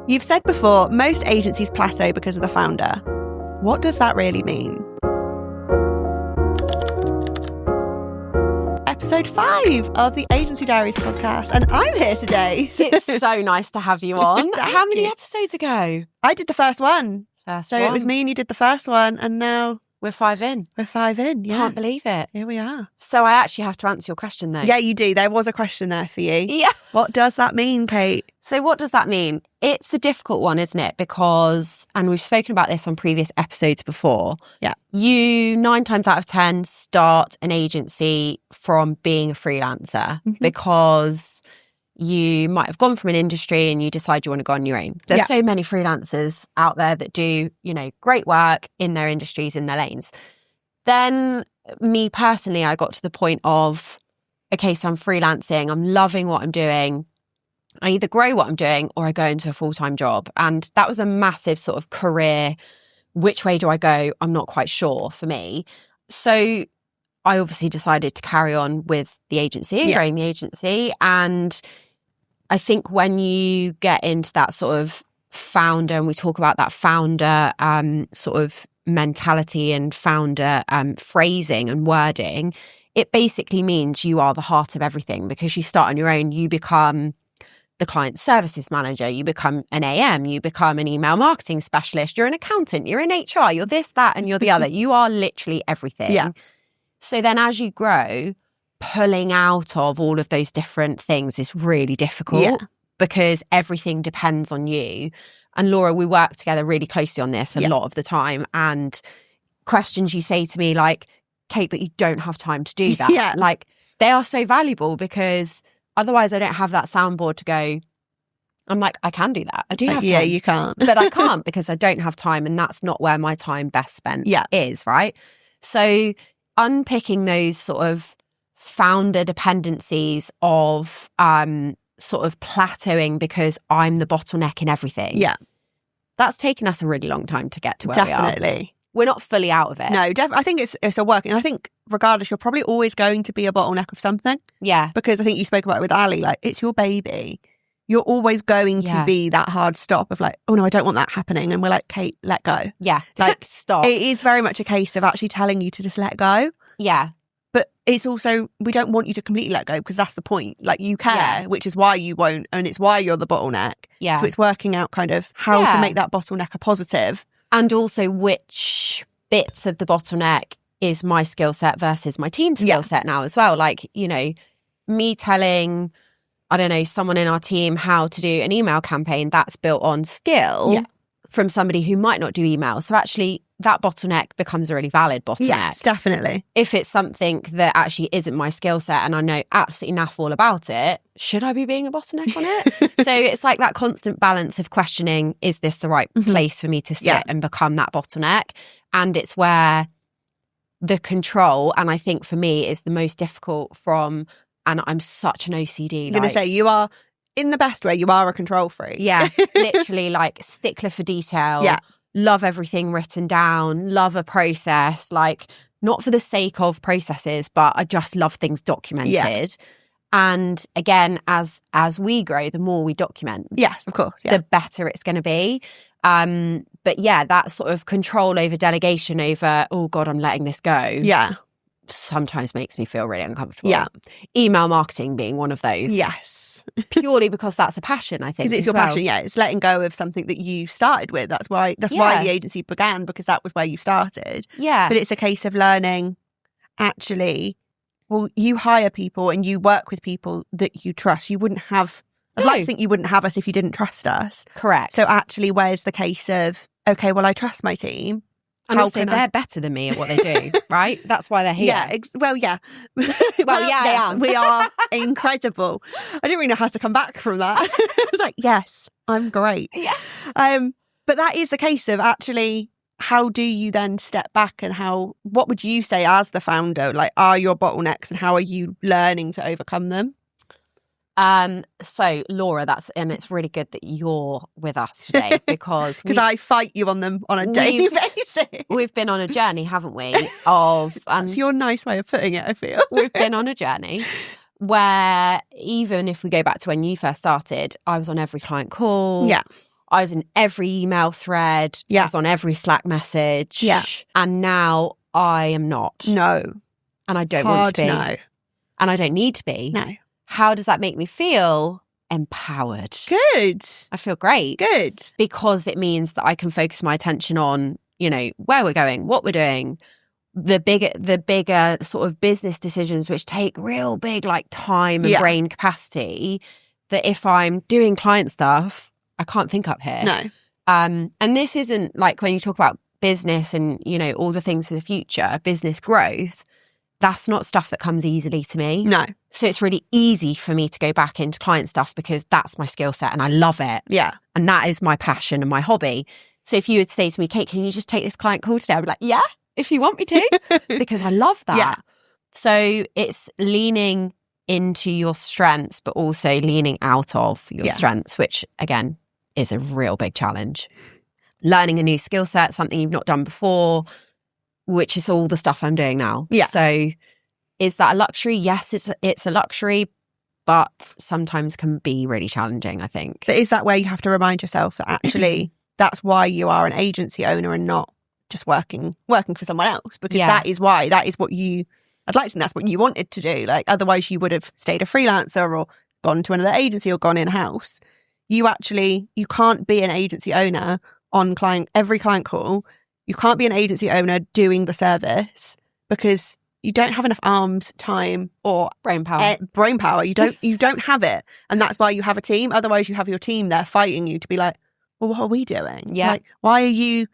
You've said before, most agencies plateau because of the founder. What does that really mean? Episode 5 of the Agency Diaries podcast, and I'm here today. It's so nice to have you on. How many episodes ago? I did the first one. So it was me and you did the first one, and now we're 5 in. We're 5 in, yeah. Can't believe it. Here we are. So I actually have to answer your question though. Yeah, you do. There was a question there for you. Yeah. What does that mean, Kate? So what does that mean? It's a difficult one, isn't it? Because, and we've spoken about this on previous episodes before. Yeah. You 9 times out of 10 start an agency from being a freelancer because you might have gone from an industry and you decide you want to go on your own. There's so many freelancers out there that do, great work in their industries, in their lanes. Then me personally, I got to the point of, okay, so I'm freelancing, I'm loving what I'm doing. I either grow what I'm doing or I go into a full-time job. And that was a massive sort of career. Which way do I go? I'm not quite sure for me. So I obviously decided to carry on with the agency and growing the agency. And I think when you get into that sort of founder, and we talk about that founder sort of mentality and founder phrasing and wording, it basically means you are the heart of everything, because you start on your own, you become the client services manager, you become an AM, you become an email marketing specialist, you're an accountant, you're in HR, you're this, that, and you're the other. You are literally everything. Yeah. So then as you grow, pulling out of all of those different things is really difficult because everything depends on you. And Laura, we work together really closely on this a lot of the time. And questions you say to me like, Kate, but you don't have time to do that. Like, they are so valuable because otherwise I don't have that soundboard to go, I'm like, I can do that. I do have time. Yeah, you can't. But I can't because I don't have time, and that's not where my time best spent is, right? So unpicking those sort of founder dependencies of sort of plateauing because I'm the bottleneck in everything. Yeah. That's taken us a really long time to get to where we are. Definitely. We're not fully out of it. No, I think it's a work. And I think regardless, you're probably always going to be a bottleneck of something. Yeah. Because I think you spoke about it with Ali, like, it's your baby. You're always going to be that hard stop of like, oh no, I don't want that happening. And we're like, Kate, let go. Yeah. Like, stop. It is very much a case of actually telling you to just let go. Yeah. But it's also, we don't want you to completely let go because that's the point. Like, you care, which is why you won't. And it's why you're the bottleneck. Yeah. So it's working out kind of how to make that bottleneck a positive. And also which bits of the bottleneck is my skill set versus my team's skill set now as well. Like, me telling, I don't know, someone in our team how to do an email campaign, that's built on skill from somebody who might not do email. So actually that bottleneck becomes a really valid bottleneck. Yes, definitely. If it's something that actually isn't my skill set and I know absolutely naff all about it, should I be being a bottleneck on it? So it's like that constant balance of questioning, is this the right place for me to sit and become that bottleneck? And it's where the control, and I think for me is the most difficult from, and I'm such an OCD. I'm going to say, you are, in the best way, you are a control freak. Yeah, literally like stickler for detail. Yeah. Love everything written down, love a process, like not for the sake of processes, but I just love things documented. Yeah. And again, as we grow, the more we document. Yes, of course. Yeah. The better it's going to be. But yeah, that sort of control over delegation over, oh God, I'm letting this go. Yeah. Sometimes makes me feel really uncomfortable. Yeah. Email marketing being one of those. Yes. Purely because that's a passion, I think. Because it's your passion, it's letting go of something that you started with. That's why the agency began, because that was where you started. Yeah. But it's a case of learning, actually, well, you hire people and you work with people that you trust. You wouldn't have, I'd like to think you wouldn't have us if you didn't trust us. Correct. So actually, where's the case of, okay, well, I trust my team. And also, they're better than me at what they do, right? That's why they're here. Yeah, well, yeah. I am. We are incredible. I didn't really know how to come back from that. I was like, yes, I'm great. Yeah. But that is the case of actually, how do you then step back, and what would you say as the founder, like, are your bottlenecks and how are you learning to overcome them? So Laura, it's really good that you're with us today because I fight you on them on a daily basis. We've been on a journey, haven't we? That's your nice way of putting it, I feel. We've been on a journey where, even if we go back to when you first started, I was on every client call. Yeah. I was in every email thread. I was on every Slack message. Yeah. And now I am not. No. And I don't want to be. No. And I don't need to be. No. How does that make me feel? Empowered. Good. I feel great. Good. Because it means that I can focus my attention on, you know, where we're going, what we're doing, the bigger sort of business decisions, which take real big like time and brain capacity, that if I'm doing client stuff, I can't think up here. No. And this isn't like when you talk about business and, you know, all the things for the future, business growth, that's not stuff that comes easily to me. No. So it's really easy for me to go back into client stuff because that's my skill set and I love it. Yeah. And that is my passion and my hobby. So if you would say to me, Kate, can you just take this client call today? I'd be like, yeah, if you want me to, because I love that. Yeah. So it's leaning into your strengths, but also leaning out of your strengths, which again is a real big challenge. Learning a new skill set, something you've not done before, which is all the stuff I'm doing now. Yeah. So is that a luxury? Yes, it's a luxury, but sometimes can be really challenging, I think. But is that where you have to remind yourself that actually that's why you are an agency owner and not just working for someone else? Because that is why, that is what I'd like to think that's what you wanted to do. Like, otherwise you would have stayed a freelancer or gone to another agency or gone in-house. You can't be an agency owner on every client call. You can't be an agency owner doing the service because you don't have enough arms, time, or brain power. You don't have it. And that's why you have a team. Otherwise you have your team there fighting you to be like, well, what are we doing? Yeah. Like, why are you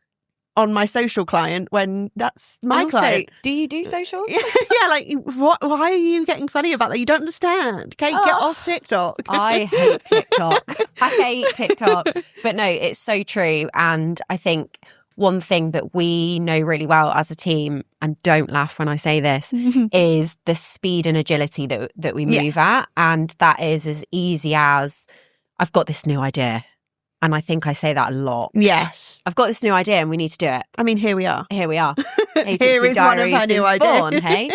on my social client when that's my client? Do you do socials? Yeah, like, why are you getting funny about that? You don't understand. Kate, get off TikTok. I hate TikTok. I hate TikTok. But no, it's so true. And I think one thing that we know really well as a team, and don't laugh when I say this, is the speed and agility that we move at. And that is as easy as, I've got this new idea. And I think I say that a lot. Yes. I've got this new idea and we need to do it. I mean, here we are. Here Here is one of our new ideas. Born, hey?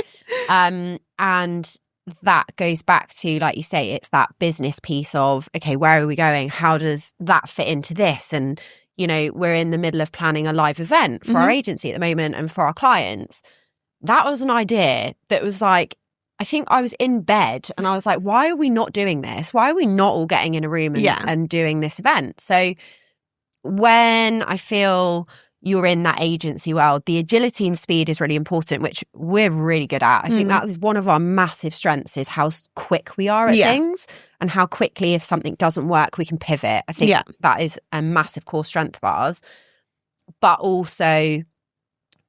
And that goes back to, like you say, it's that business piece of, okay, where are we going? How does that fit into this? And, you know, we're in the middle of planning a live event for our agency at the moment and for our clients. That was an idea that was like, I think I was in bed and I was like, why are we not doing this? Why are we not all getting in a room and doing this event? So when I feel you're in that agency world, the agility and speed is really important, which we're really good at. I think that is one of our massive strengths, is how quick we are at things and how quickly, if something doesn't work, we can pivot. I think that is a massive core strength of ours. But also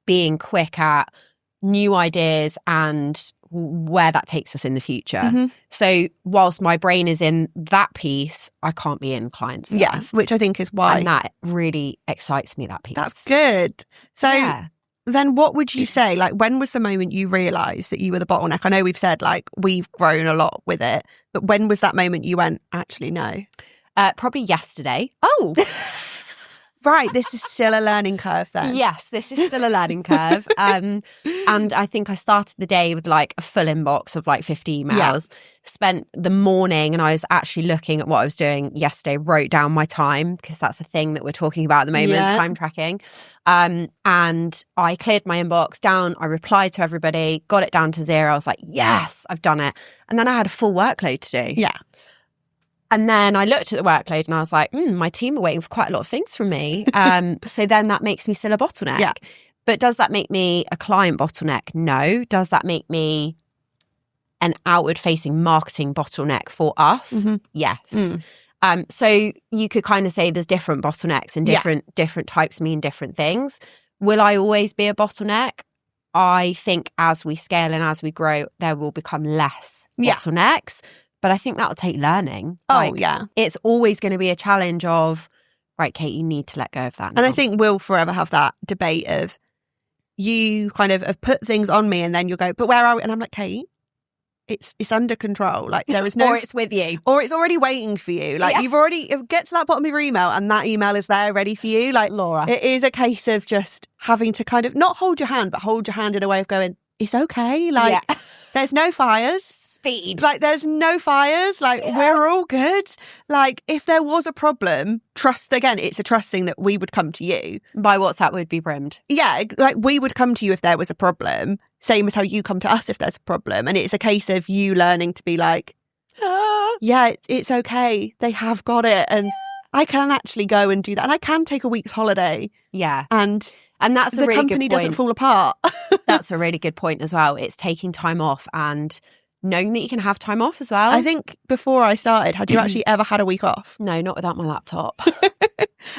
being quick at new ideas and where that takes us in the future. So whilst my brain is in that piece, I can't be in client stuff. Yeah, which I think is why. And that really excites me, that piece. That's good. So then what would you say, like, when was the moment you realised that you were the bottleneck? I know we've said, like, we've grown a lot with it, but when was that moment you went, actually, no? Probably yesterday. Oh, right. This is still a learning curve then. Yes, this is still a learning curve. And I think I started the day with like a full inbox of like 50 emails, spent the morning, and I was actually looking at what I was doing yesterday, wrote down my time, because that's a thing that we're talking about at the moment, time tracking. And I cleared my inbox down. I replied to everybody, got it down to 0. I was like, yes, I've done it. And then I had a full workload to do. Yeah. And then I looked at the workload and I was like, my team are waiting for quite a lot of things from me. So then that makes me still a bottleneck. Yeah. But does that make me a client bottleneck? No. Does that make me an outward-facing marketing bottleneck for us? Yes. So you could kind of say there's different bottlenecks and different types mean different things. Will I always be a bottleneck? I think as we scale and as we grow, there will become less bottlenecks. But I think that'll take learning. It's always going to be a challenge of, right, Kate, you need to let go of that now. And I think we'll forever have that debate of, you kind of have put things on me and then you'll go, but where are we? And I'm like, Kate, it's under control. Like, there is no... or it's with you. Or it's already waiting for you. Like, you've already... Get to that bottom of your email and that email is there ready for you. Like, Laura. It is a case of just having to kind of not hold your hand, but hold your hand in a way of going, it's okay. Like, there's no fires. speed. Like, there's no fires. Like, we're all good. Like, if there was a problem, trust, again, it's a trust thing that we would come to you. By WhatsApp would be brimmed. Yeah, like, we would come to you if there was a problem, same as how you come to us if there's a problem. And it's a case of you learning to be like, yeah, it's okay. They have got it. And I can actually go and do that. And I can take a week's holiday. Yeah. And that's a the really company good point. doesn't fall apart. That's a really good point as well. It's taking time off and knowing that you can have time off as well. I think before I started, had you actually ever had a week off? No, not without my laptop.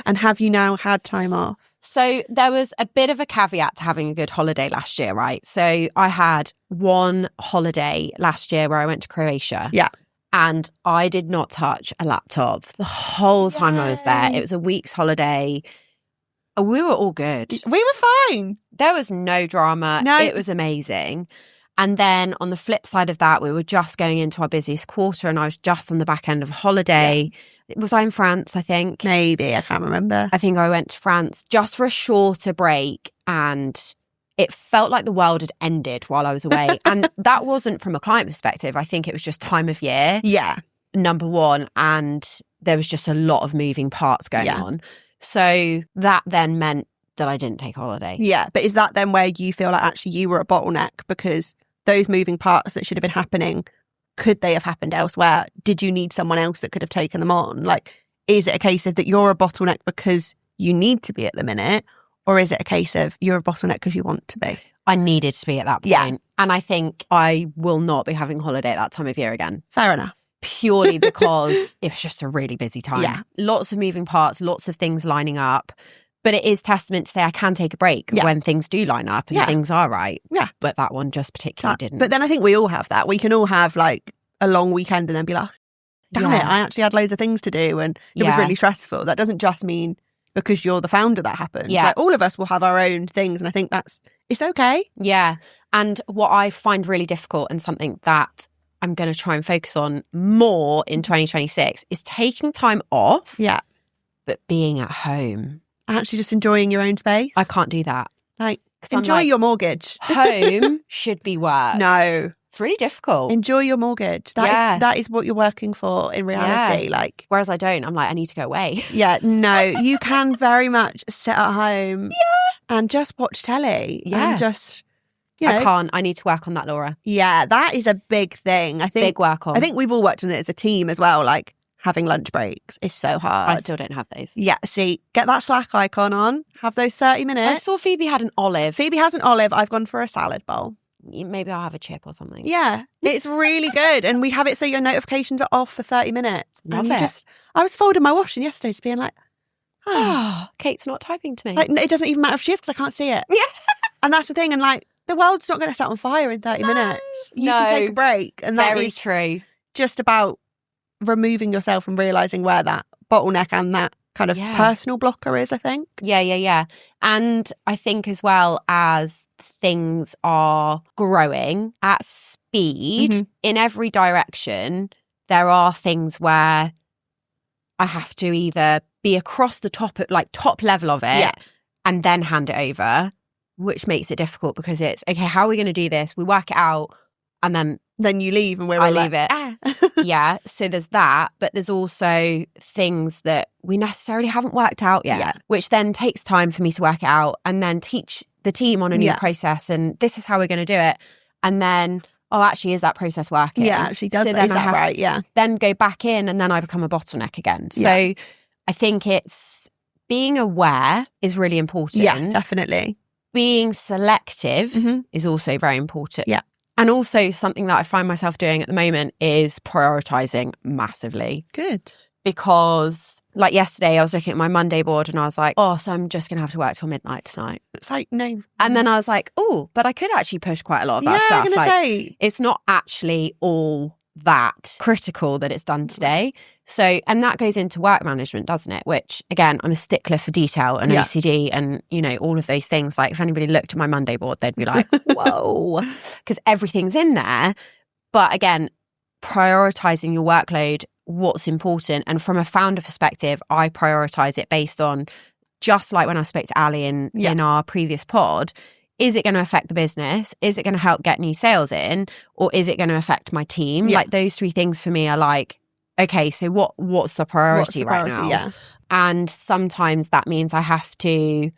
And have you now had time off? So there was a bit of a caveat to having a good holiday last year, right? So I had one holiday last year where I went to Croatia. Yeah. And I did not touch a laptop the whole time I was there. It was a week's holiday. We were all good. We were fine. There was no drama. No. It was amazing. And then on the flip side of that, we were just going into our busiest quarter and I was just on the back end of a holiday. Was I in France, I think? Maybe. I can't remember. I think I went to France just for a shorter break and it felt like the world had ended while I was away. And that wasn't from a client perspective. I think it was just time of year. Yeah. Number one. And there was just a lot of moving parts going on. So that then meant that I didn't take a holiday. Yeah. But is that then where you feel like actually you were a bottleneck because those moving parts that should have been happening, could they have happened elsewhere? Did you need someone else that could have taken them on? Like, is it a case of that you're a bottleneck because you need to be at the minute? Or is it a case of you're a bottleneck because you want to be? I needed to be at that point. Yeah. And I think I will not be having a holiday at that time of year again. Fair enough. Purely because it was just a really busy time. Yeah. Lots of moving parts, lots of things lining up. But it is testament to say I can take a break when things do line up and things are right. Yeah. But that one just particularly didn't. But then I think we all have that. We can all have like a long weekend and then be like, damn it, I actually had loads of things to do and it was really stressful. That doesn't just mean because you're the founder that happens. Yeah. Like, all of us will have our own things and I think it's okay. Yeah. And what I find really difficult and something that I'm going to try and focus on more in 2026 is taking time off. Yeah. But being at home. Actually just enjoying your own space. I can't do that. Like, enjoy your mortgage. Home should be work. No. It's really difficult. Enjoy your mortgage. That is what you're working for in reality. Yeah. Like, whereas I don't. I'm like, I need to go away. Yeah, no, you can very much sit at home and just watch telly. Yeah. And just, you know. I can't. I need to work on that, Laura. Yeah, that is a big thing. I think big work on. I think we've all worked on it as a team as well. Like, having lunch breaks is so hard. I still don't have those. Yeah, see, get that Slack icon on. Have those 30 minutes. I saw Phoebe had an olive. Phoebe has an olive. I've gone for a salad bowl. Maybe I'll have a chip or something. Yeah, it's really good. And we have it so your notifications are off for 30 minutes. Love and it. I was folding my washing yesterday just being like, Kate's not typing to me. Like, it doesn't even matter if she is because I can't see it. Yeah. And that's the thing. And like, the world's not going to set on fire in 30 minutes. You can take a break. And that Very is true. just about removing yourself and realising where that bottleneck and that kind of personal blocker is, I think. Yeah. And I think as well as things are growing at speed in every direction, there are things where I have to either be across the top level of it and then hand it over, which makes it difficult because it's, okay, how are we going to do this? We work it out and then you leave and I leave it. Yeah. So there's that, but there's also things that we necessarily haven't worked out yet, which then takes time for me to work it out and then teach the team on a new process and this is how we're going to do it. And then, actually, is that process working? Yeah, actually does. So then is that right? Yeah. Then go back in and then I become a bottleneck again. So I think it's being aware is really important. Yeah, definitely. Being selective is also very important. Yeah. And also something that I find myself doing at the moment is prioritising massively. Good. Because like yesterday, I was looking at my Monday board and I was like, so I'm just going to have to work till midnight tonight. It's like, no. And then I was like, but I could actually push quite a lot of that stuff. I'm going to say. It's not actually all that critical that it's done today. So, and that goes into work management, doesn't it? Which, again, I'm a stickler for detail and OCD and, all of those things. Like, if anybody looked at my Monday board, they'd be like, whoa, because everything's in there. But again, prioritizing your workload, what's important. And from a founder perspective, I prioritize it based on, just like when I spoke to Ali in our previous pod, is it going to affect the business? Is it going to help get new sales in? Or is it going to affect my team? Like those three things for me are like, okay, so what's the priority right now? Yeah. And sometimes that means I have to,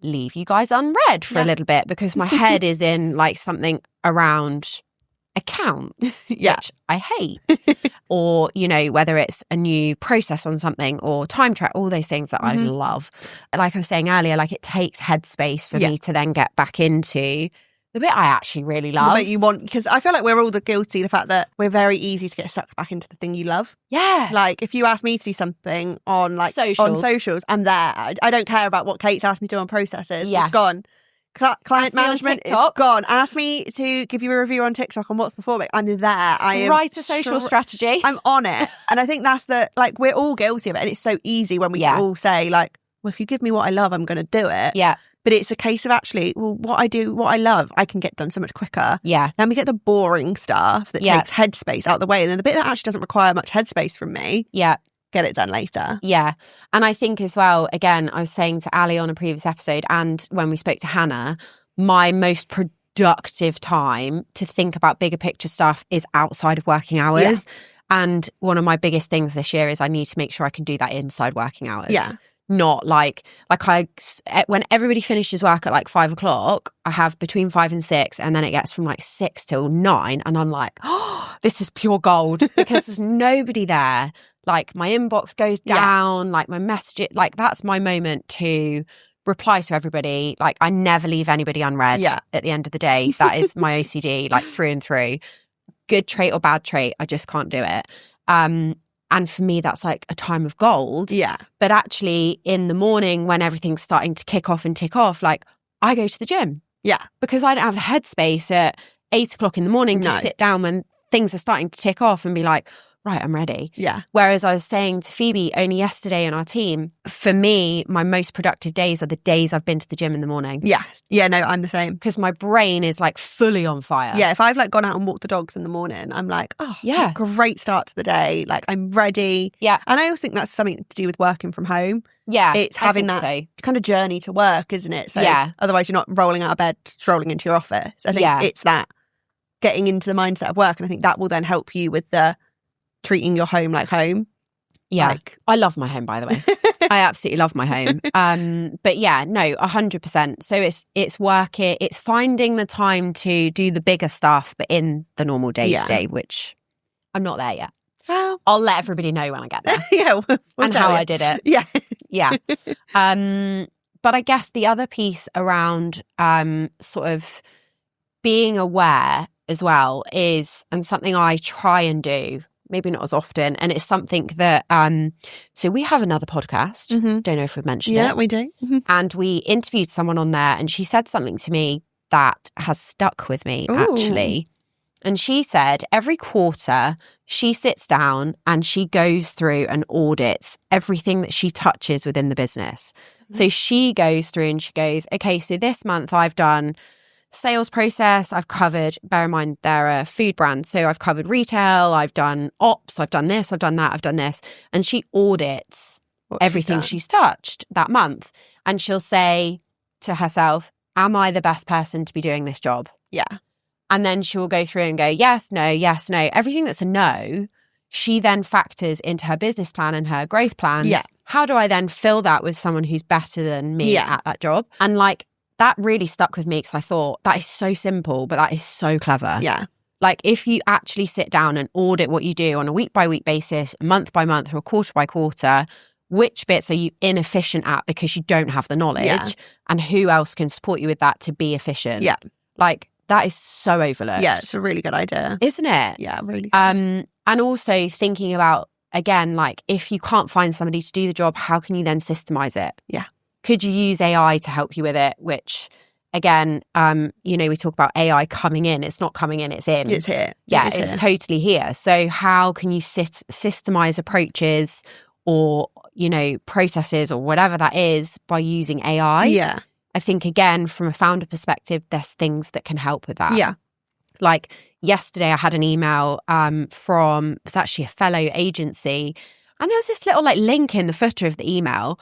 leave you guys unread for a little bit because my head is in like something around accounts, which I hate. Or, whether it's a new process on something or time track, all those things that I love. Like I was saying earlier, like it takes headspace for me to then get back into the bit I actually really love. The bit you want, because I feel like we're all guilty, the fact that we're very easy to get sucked back into the thing you love. Yeah. Like if you ask me to do something on like on socials, I'm there. I don't care about what Kate's asked me to do on processes. Yeah. It's gone. Client management is gone. Ask me to give you a review on TikTok on what's performing. I'm there. I am write a social strategy. I'm on it. And I think that's we're all guilty of it. And it's so easy when we can all say like, well, if you give me what I love, I'm going to do it. Yeah. But it's a case of actually, well, what I love, I can get done so much quicker. Yeah. Then we get the boring stuff that takes headspace out of the way. And then the bit that actually doesn't require much headspace from me. Yeah. Get it done later. Yeah. And I think as well, again, I was saying to Ali on a previous episode and when we spoke to Hannah, my most productive time to think about bigger picture stuff is outside of working hours. Yeah. And one of my biggest things this year is I need to make sure I can do that inside working hours. Yeah. Not when everybody finishes work at like 5 o'clock, I have between 5 and 6, and then it gets from like 6 till 9, and I'm like, oh, this is pure gold because there's nobody there. Like my inbox goes down, like my message, like that's my moment to reply to everybody. Like I never leave anybody unread at the end of the day. That is my OCD, like through and through. Good trait or bad trait, I just can't do it. And for me, that's like a time of gold. Yeah. But actually, in the morning, when everything's starting to kick off and tick off, like I go to the gym. Yeah. Because I don't have the headspace at 8 o'clock in the morning to sit down when things are starting to tick off and be like, right, I'm ready. Yeah. Whereas I was saying to Phoebe only yesterday in our team, for me, my most productive days are the days I've been to the gym in the morning. Yeah. Yeah, no, I'm the same. Because my brain is like fully on fire. Yeah, if I've like gone out and walked the dogs in the morning, I'm like, oh, yeah, great start to the day. Like I'm ready. Yeah. And I also think that's something to do with working from home. Yeah. It's having that kind of journey to work, isn't it? So otherwise you're not rolling out of bed, strolling into your office. I think it's that getting into the mindset of work. And I think that will then help you with the treating your home like home. Yeah. Like, I love my home, by the way. I absolutely love my home. But yeah, no, 100%. So it's working, it's finding the time to do the bigger stuff, but in the normal day to day, which I'm not there yet. Well, I'll let everybody know when I get there. Yeah. We'll and how I did it. Yeah. Yeah. But I guess the other piece around sort of being aware as well is, and something I try and do, maybe not as often, and it's something that so we have another podcast, don't know if we've mentioned it. Yeah, we do. And we interviewed someone on there and she said something to me that has stuck with me actually. And she said every quarter she sits down and she goes through and audits everything that she touches within the business. So she goes through and she goes, okay, so this month I've done sales process, I've covered, bear in mind they're a food brand, so I've covered retail, I've done ops, I've done this, I've done that, I've done this. And she audits everything she's touched that month. And she'll say to herself, am I the best person to be doing this job? Yeah. And then she will go through and go, yes, no, everything that's a no, she then factors into her business plan and her growth plans. Yeah. How do I then fill that with someone who's better than me at that job? And like, that really stuck with me because I thought that is so simple, but that is so clever. Yeah. Like if you actually sit down and audit what you do on a week by week basis, month by month, or a quarter by quarter, which bits are you inefficient at because you don't have the knowledge, and who else can support you with that to be efficient? Yeah. Like that is so overlooked. Yeah, it's a really good idea. Isn't it? Yeah, really good. And also thinking about, again, like if you can't find somebody to do the job, how can you then systemize it? Yeah. Could you use AI to help you with it? Which, again, we talk about AI coming in. It's not coming in, it's in. It's here. Yeah, it's totally here. So how can you systemize approaches or, processes or whatever that is by using AI? Yeah. I think, again, from a founder perspective, there's things that can help with that. Yeah. Like yesterday I had an email from, it was actually a fellow agency, and there was this little like link in the footer of the email.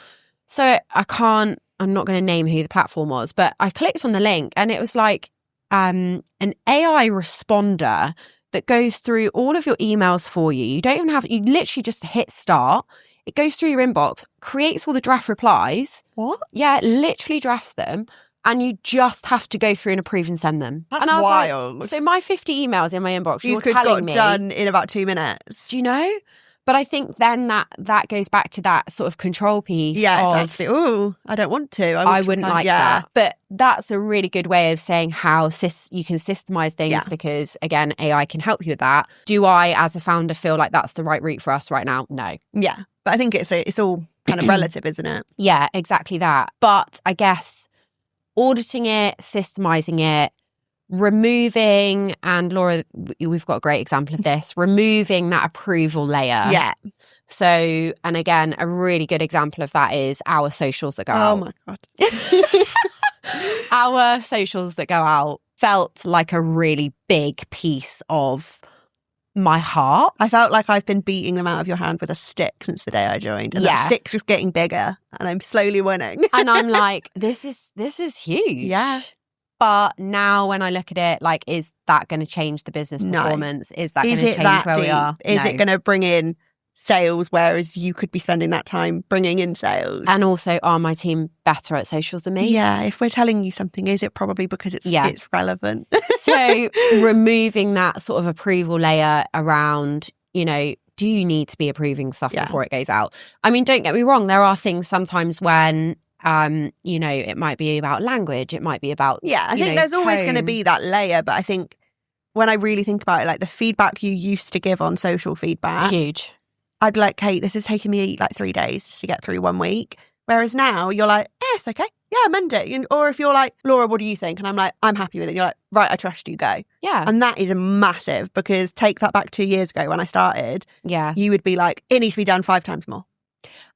So I can't I'm not going to name who the platform was, but I clicked on the link and it was like an AI responder that goes through all of your emails for you. You don't even have, you literally just hit start. It goes through your inbox, creates all the draft replies. What? Yeah, it literally drafts them. And you just have to go through and approve and send them. That's and I was wild. Like, so my 50 emails in my inbox, you you're could telling got me done in about 2 minutes. Do you know? But I think then that goes back to that sort of control piece. Yeah, it's actually, I don't want to. I wouldn't like that. But that's a really good way of saying how you can systemize things because, again, AI can help you with that. Do I, as a founder, feel like that's the right route for us right now? No. Yeah, but I think it's all kind of relative, isn't it? Yeah, exactly that. But I guess auditing it, systemizing it, removing, and Laura, we've got a great example of this, removing that approval layer. Yeah. So, and again, a really good example of that is our socials that go out. Oh my God. Our socials that go out felt like a really big piece of my heart. I felt like I've been beating them out of your hand with a stick since the day I joined. And that stick's just getting bigger and I'm slowly winning. And I'm like, this is huge. Yeah. But now when I look at it, like, is that going to change the business performance? Is that going to change where we are? Is it going to bring in sales, whereas you could be spending that time bringing in sales? And also, are my team better at socials than me? Yeah, if we're telling you something, is it probably because it's relevant? So removing that sort of approval layer around, you know, do you need to be approving stuff before it goes out? I mean, don't get me wrong, there are things sometimes when you know, it might be about language, it might be about I think there's always going to be that layer, but I think when I really think about it, like the feedback you used to give on social feedback, huge. I'd be like, Kate, this has taken me like 3 days to get through 1 week. Whereas now you're like, yes, okay, yeah, amend it. Or if you're like, Laura, what do you think? And I'm like, I'm happy with it. You're like, right, I trust you, go. Yeah. And that is massive, because take that back 2 years ago when I started. Yeah. You would be like, it needs to be done 5 times more.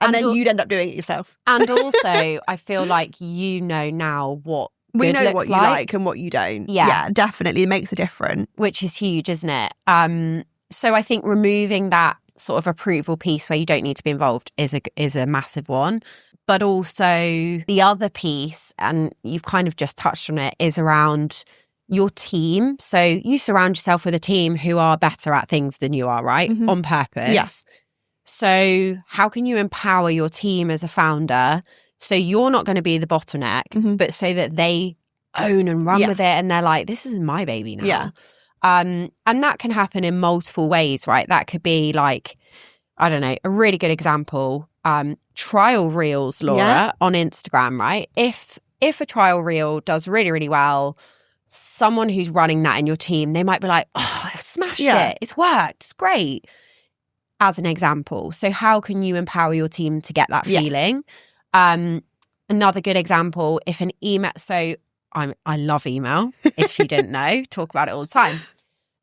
And then you'd end up doing it yourself. And also, I feel like you know now what we know looks what you like and what you don't. Yeah, definitely. It makes a difference. Which is huge, isn't it? So I think removing that sort of approval piece where you don't need to be involved is a massive one. But also the other piece, and you've kind of just touched on it, is around your team. So you surround yourself with a team who are better at things than you are, right? Mm-hmm. On purpose. Yes. So how can you empower your team as a founder so you're not going to be the bottleneck, but so that they own and run with it and they're like, this is my baby now. Yeah. And that can happen in multiple ways, right? That could be like, I don't know, a really good example, trial reels, Laura, on Instagram, right? If a trial reel does really, really well, someone who's running that in your team, they might be like, oh, I've smashed it. It's worked. It's great. As an example. So how can you empower your team to get that feeling? Another good example, if an email, so I love email, if you didn't know, talk about it all the time.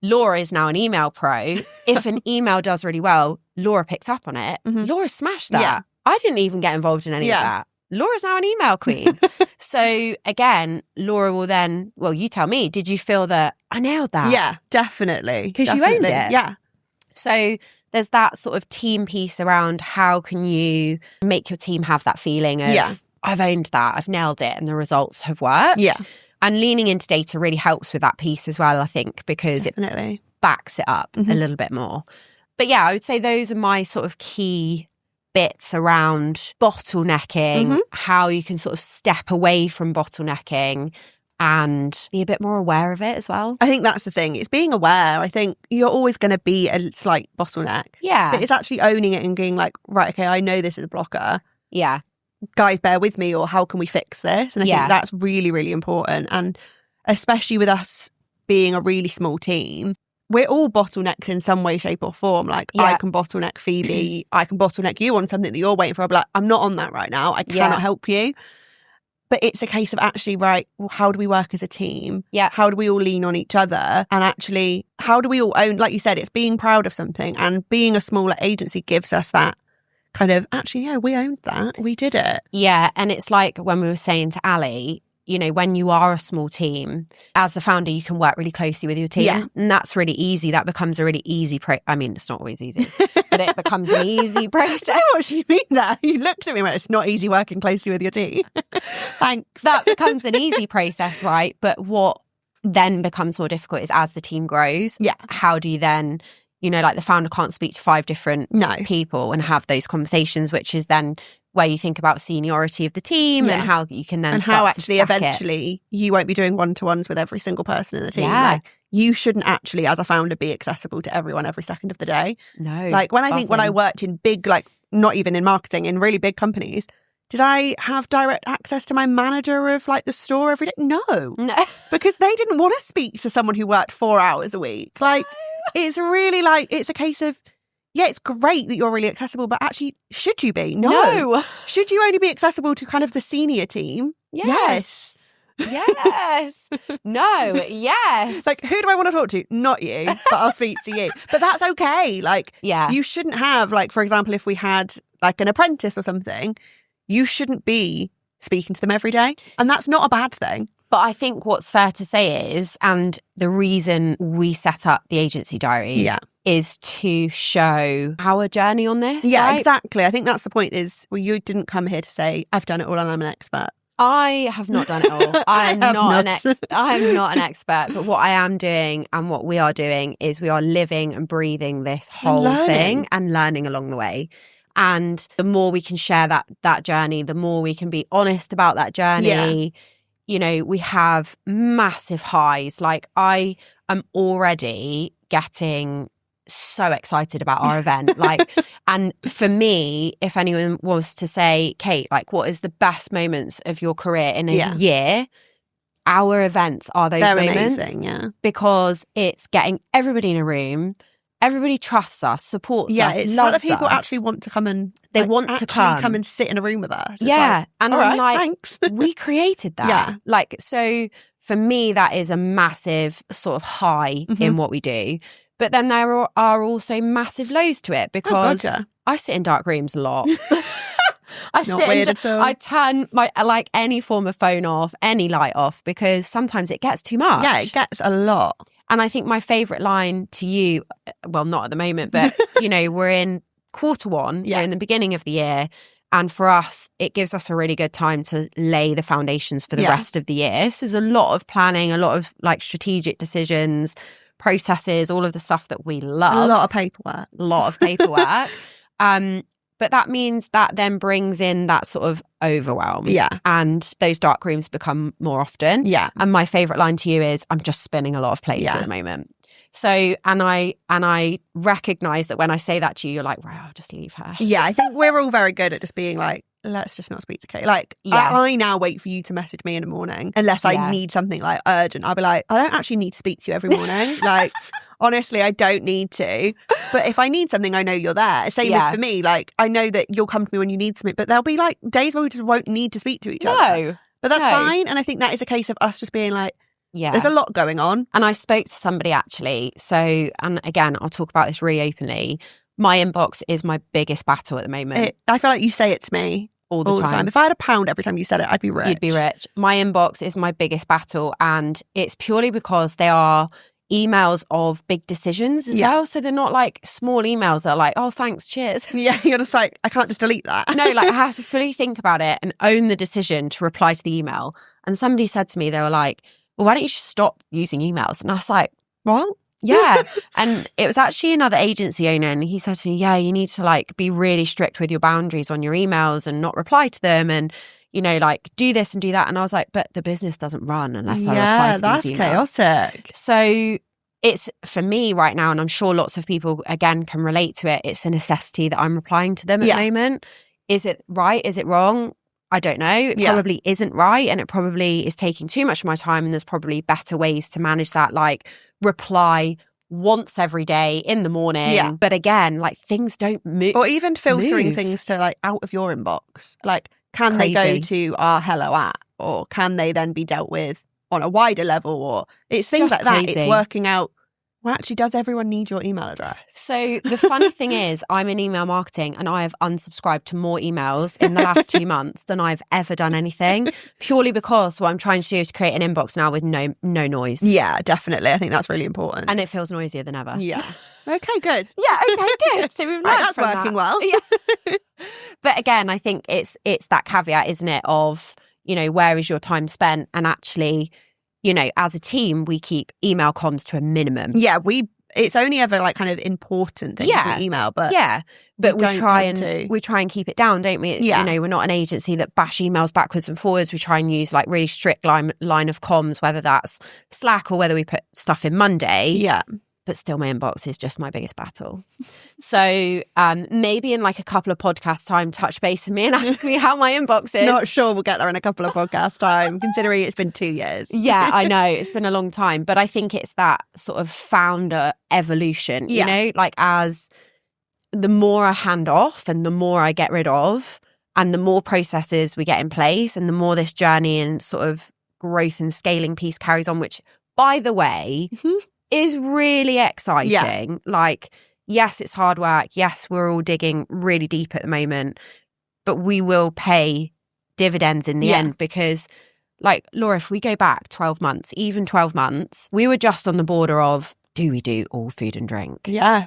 Laura is now an email pro. If an email does really well, Laura picks up on it. Mm-hmm. Laura smashed that. Yeah. I didn't even get involved in any of that. Laura's now an email queen. So again, Laura will then, well, you tell me, did you feel that I nailed that? Yeah, definitely. Because you owned it. Yeah. So there's that sort of team piece around how can you make your team have that feeling of, I've owned that, I've nailed it, and the results have worked. Yeah. And leaning into data really helps with that piece as well, I think, because it backs it up a little bit more. But yeah, I would say those are my sort of key bits around bottlenecking, how you can sort of step away from bottlenecking and be a bit more aware of it as well. I think that's the thing. It's being aware. I think you're always going to be a slight bottleneck. Yeah. But it's actually owning it and being like, right, okay, I know this is a blocker. Yeah. Guys, bear with me, or how can we fix this? And I think that's really, really important. And especially with us being a really small team, we're all bottlenecks in some way, shape or form. Like I can bottleneck Phoebe, I can bottleneck you on something that you're waiting for. I'll be like, I'm not on that right now. I cannot help you. But it's a case of actually, right, well, how do we work as a team? Yeah. How do we all lean on each other? And actually, how do we all own, like you said, it's being proud of something. And being a smaller agency gives us that kind of, actually, we owned that. We did it. Yeah. And it's like when we were saying to Ali, you know, when you are a small team, as a founder, you can work really closely with your team. Yeah. And that's really easy. That becomes a really easy I mean, it's not always easy, but it becomes an easy process. I know what you mean there. You looked at me and went, it's not easy working closely with your team. Thanks. That becomes an easy process, right? But what then becomes more difficult is as the team grows, how do you then, you know, like the founder can't speak to 5 different people and have those conversations, which is then where you think about seniority of the team and how you can then how actually eventually you won't be doing one-to-ones with every single person in the team. Like, you shouldn't actually, as a founder, be accessible to everyone every second of the day. No. Like when I worked in big, like not even in marketing, in really big companies, did I have direct access to my manager of like the store every day? No. Because they didn't want to speak to someone who worked 4 hours a week. Like it's really like, it's a case of, yeah, it's great that you're really accessible, but actually, should you be? No. Should you only be accessible to kind of the senior team? Yes. No. Yes. Like, who do I want to talk to? Not you, but I'll speak to you. But that's okay. Like, you shouldn't have, like, for example, if we had like an apprentice or something, you shouldn't be speaking to them every day. And that's not a bad thing. But I think what's fair to say is, and the reason we set up the Agency Diaries is to show our journey on this. Yeah, right? Exactly. I think that's the point is, well, you didn't come here to say, I've done it all and I'm an expert. I have not done it all. I'm not an expert. But what I am doing and what we are doing is we are living and breathing this whole thing and learning along the way. And the more we can share that journey, the more we can be honest about that journey. Yeah. You know, we have massive highs. Like I am already getting so excited about our event. Like, and for me, if anyone was to say, Kate, like what is the best moments of your career in a year? Our events are those moments. Amazing, because it's getting everybody in a room. Everybody trusts us, supports us, it's loves like the people us. actually want to come and they want to come and sit in a room with us. It's like, and I'm like, thanks. We created that. Like, so for me, that is a massive sort of high in what we do. But then there are also massive lows to it because I sit in dark rooms a lot. I turn my like any form of phone off, any light off, because sometimes it gets too much. Yeah, it gets a lot. And I think my favourite line to you, well, not at the moment, but, you know, we're in quarter one, in the beginning of the year. And for us, it gives us a really good time to lay the foundations for the rest of the year. So there's a lot of planning, a lot of like strategic decisions, processes, all of the stuff that we love. A lot of paperwork. But that means that then brings in that sort of overwhelm. Yeah. And those dark rooms become more often. Yeah. And my favourite line to you is, I'm just spinning a lot of plates at the moment. So, and I recognise that when I say that to you, you're like, right, I'll just leave her. Yeah, I think we're all very good at just being like, let's just not speak to Kate. Like, I now wait for you to message me in the morning unless I need something like urgent. I'll be like, I don't actually need to speak to you every morning. Like, honestly, I don't need to. But if I need something, I know you're there. Same as for me. Like, I know that you'll come to me when you need something, but there'll be like days where we just won't need to speak to each other. But that's fine. And I think that is a case of us just being like, there's a lot going on. And I spoke to somebody actually. So, and again, I'll talk about this really openly. My inbox is my biggest battle at the moment. I feel like you say it to me all the time. If I had £1 every time you said it, I'd be rich. You'd be rich. My inbox is my biggest battle. And it's purely because they are emails of big decisions as well. So they're not like small emails that are like, oh, thanks, cheers. Yeah, you're just like, I can't just delete that. No, like I have to fully think about it and own the decision to reply to the email. And somebody said to me, they were like, well, why don't you just stop using emails? And I was like, what? Yeah. And it was actually another agency owner, and he said to me, yeah, you need to like be really strict with your boundaries on your emails and not reply to them, and you know, like do this and do that. And I was like, but the business doesn't run unless I reply to these emails. Yeah, that's chaotic. So it's, for me right now, and I'm sure lots of people again can relate to it, it's a necessity that I'm replying to them at the moment. Is it right? Is it wrong? I don't know. It probably isn't right, and it probably is taking too much of my time, and there's probably better ways to manage that, like reply once every day in the morning. Yeah. But again, like things don't move. Or even filtering things to like out of your inbox. Like, can they go to our hello at, or can they then be dealt with on a wider level? Or it's things like that. It's working out Well, actually, does everyone need your email address? So the funny thing is, I'm in email marketing and I have unsubscribed to more emails in the last 2 months than I've ever done anything, purely because what I'm trying to do is to create an inbox now with no noise. Yeah, definitely. I think that's really important. And it feels noisier than ever. Yeah. Okay, good. Yeah, okay, good. So we've learned That's from working that. well. Yeah. But again, I think it's that caveat, isn't it, of, you know, where is your time spent? And actually, you know, as a team, we keep email comms to a minimum. Yeah, it's only ever like kind of important things we email, but we try and keep it down, don't we? Yeah. You know, we're not an agency that bash emails backwards and forwards. We try and use like really strict line of comms, whether that's Slack or whether we put stuff in Monday. Yeah. But still, my inbox is just my biggest battle. So maybe in like a couple of podcast time, touch base with me and ask me how my inbox is. Not sure we'll get there in a couple of podcast time, considering it's been 2 years. Yeah, I know. It's been a long time. But I think it's that sort of founder evolution, you know, like as the more I hand off and the more I get rid of and the more processes we get in place and the more this journey and sort of growth and scaling piece carries on, which, by the way, is really exciting. Yeah. Like, yes, it's hard work. Yes, we're all digging really deep at the moment, but we will pay dividends in the end because, like, Laura, if we go back 12 months, even 12 months, we were just on the border of, do we do all food and drink? Yeah.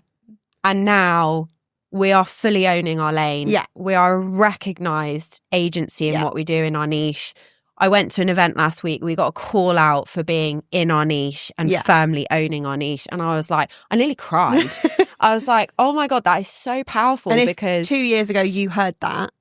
And now we are fully owning our lane. Yeah. We are a recognised agency in what we do in our niche. I went to an event last week. We got a call out for being in our niche and firmly owning our niche. And I was like, I nearly cried. I was like, oh my God, that is so powerful. And because 2 years ago you heard that,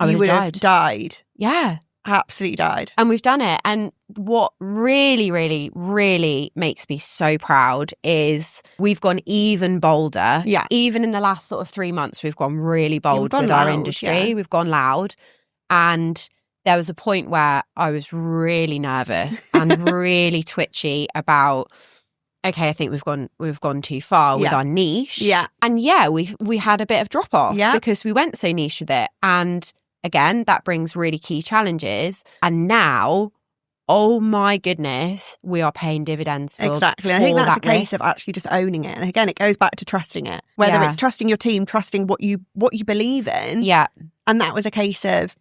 you would have died. Yeah. Absolutely died. And we've done it. And what really, really, really makes me so proud is we've gone even bolder. Yeah. Even in the last sort of 3 months, we've gone really bold with our industry. Yeah. We've gone loud. And there was a point where I was really nervous and really twitchy about, okay, I think we've gone too far with our niche. Yeah. And we had a bit of drop off because we went so niche with it. And again, that brings really key challenges. And now, oh my goodness, we are paying dividends for exactly. I think that's a case of actually just owning it. And again, it goes back to trusting it. Whether it's trusting your team, trusting what you believe in. Yeah. And that was a case of,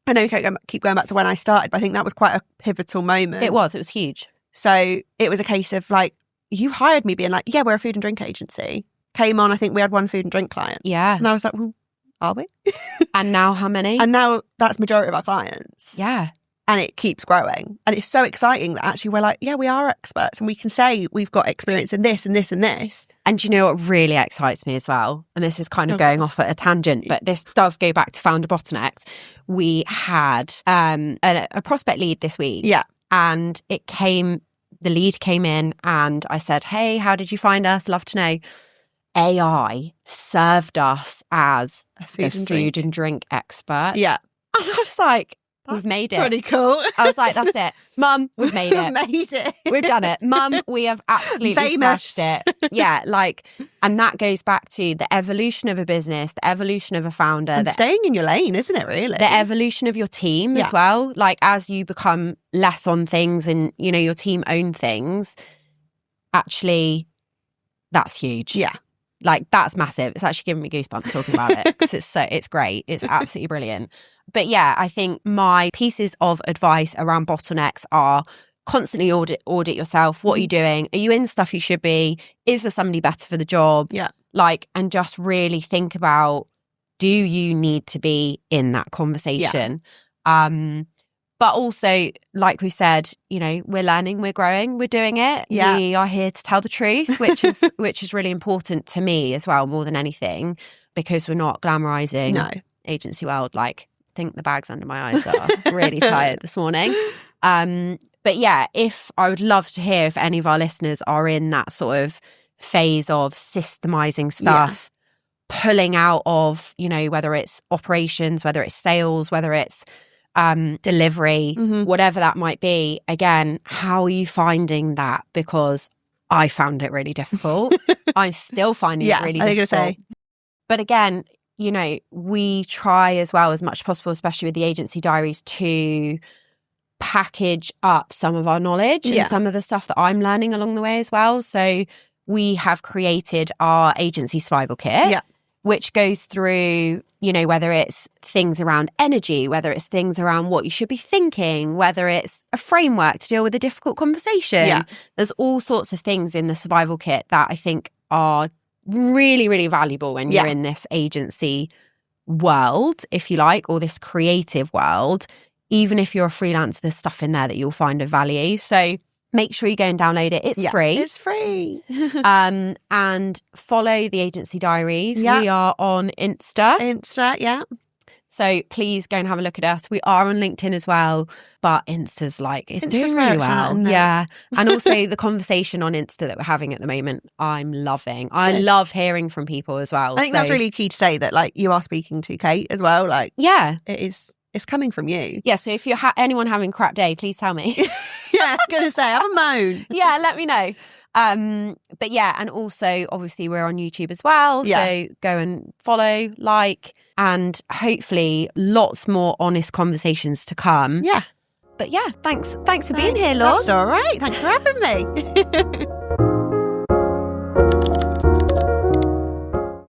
I know we keep going back to when I started, but I think that was quite a pivotal moment. It was huge. So it was a case of like, you hired me being like, yeah, we're a food and drink agency. Came on, I think we had one food and drink client. Yeah. And I was like, well, are we? And now how many? And now that's majority of our clients. Yeah. And it keeps growing. And it's so exciting that actually we're like, yeah, we are experts and we can say we've got experience in this and this and this. And do you know what really excites me as well? And this is kind of going off at a tangent, but this does go back to Founder Bottlenecks. We had a prospect lead this week. Yeah. And the lead came in and I said, hey, how did you find us? Love to know. AI served us as a food and drink expert. Yeah. And I was like, we've made it. Pretty cool. I was like, that's it. Mum, we've made it. We've made it. We've done it. Mum, we have absolutely smashed it. Yeah, like, and that goes back to the evolution of a business, the evolution of a founder. And staying in your lane, isn't it, really? The evolution of your team as well. Like, as you become less on things and, you know, your team own things, actually, that's huge. Yeah. Like, that's massive. It's actually giving me goosebumps talking about it because it's great. It's absolutely brilliant. But yeah, I think my pieces of advice around bottlenecks are constantly audit yourself. What are you doing? Are you in stuff you should be? Is there somebody better for the job? Yeah. Like, and just really think about, do you need to be in that conversation? Yeah. But also, like we said, you know, we're learning, we're growing, we're doing it. Yeah. We are here to tell the truth, which is really important to me as well, more than anything, because we're not glamorizing agency world. Like, I think the bags under my eyes are really tired this morning. But yeah, I would love to hear if any of our listeners are in that sort of phase of systemizing stuff, pulling out of, you know, whether it's operations, whether it's sales, whether it's delivery, whatever that might be. Again, how are you finding that? Because I found it really difficult. I'm still finding it really difficult. But again, you know, we try as well as much as possible, especially with the Agency Diaries, to package up some of our knowledge and some of the stuff that I'm learning along the way as well. So we have created our agency survival kit, which goes through, you know, whether it's things around energy, whether it's things around what you should be thinking, whether it's a framework to deal with a difficult conversation. Yeah. There's all sorts of things in the survival kit that I think are really, really valuable when you're in this agency world, if you like, or this creative world. Even if you're a freelancer, there's stuff in there that you'll find of value. So make sure you go and download it. It's free. It's free. And follow the Agency Diaries. We are on Insta. So please go and have a look at us. We are on LinkedIn as well, but Insta's doing really well. Yeah. And also the conversation on Insta that we're having at the moment, I'm loving. I love hearing from people as well. I think that's really key to say that you are speaking to Kate as well. It's coming from you. Yeah, so if you're anyone having a crap day, please tell me. I was going to say, have a moan. Yeah, let me know. But yeah, and also, obviously, we're on YouTube as well. Yeah. So go and follow, and hopefully lots more honest conversations to come. Yeah. But yeah, thanks for being here, Loz. That's all right. Thanks for having me.